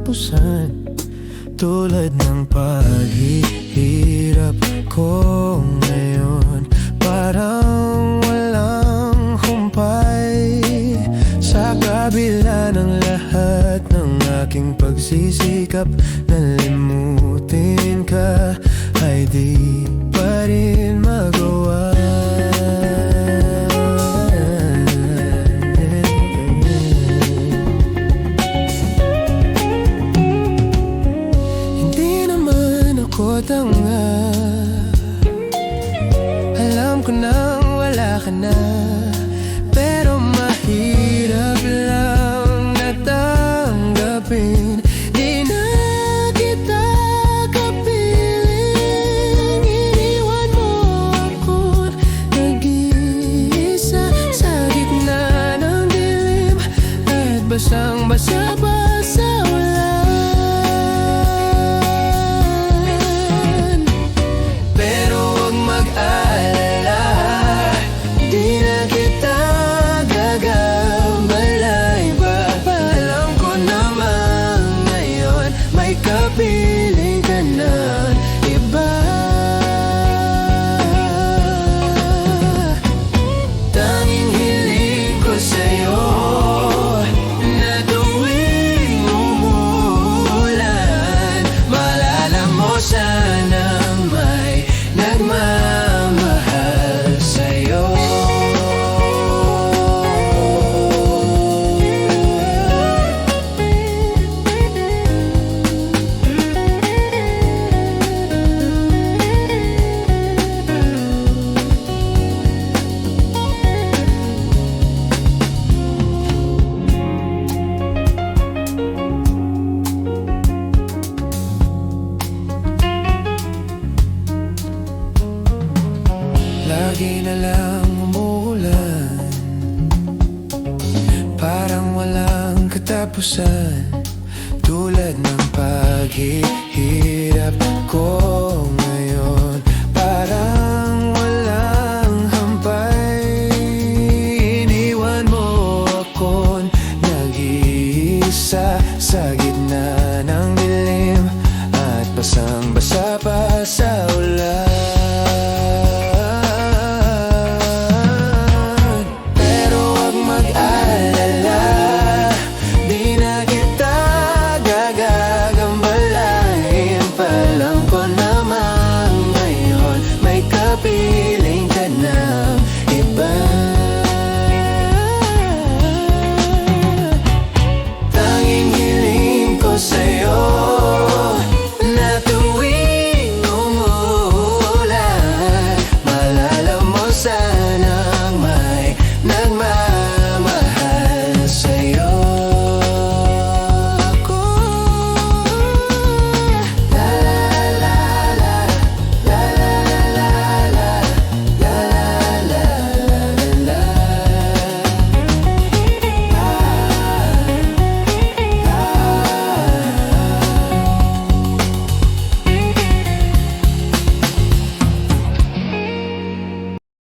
katapusan. Tulad ng paghihirap ko ngayon, parang walang humpay. Sa kabila ng lahat ng aking pagsisikap na limutin ka, ay di pa rin magawa. Tanga, alam ko nang wala ka na, pero mahirap lang natanggapin. Di na kita kapiling, iniwan mo ako nag-iisa sa gitna ng dilim at basang-basa pa sa wala. Kapiling ka na iba. Tanging hiling ko sa'yo na tuwing umuulan, maalala mo sanang may nagmamahal sa'yo. Lagi na lang umuulan, parang walang katapusan. Tulad ng paghihirap ko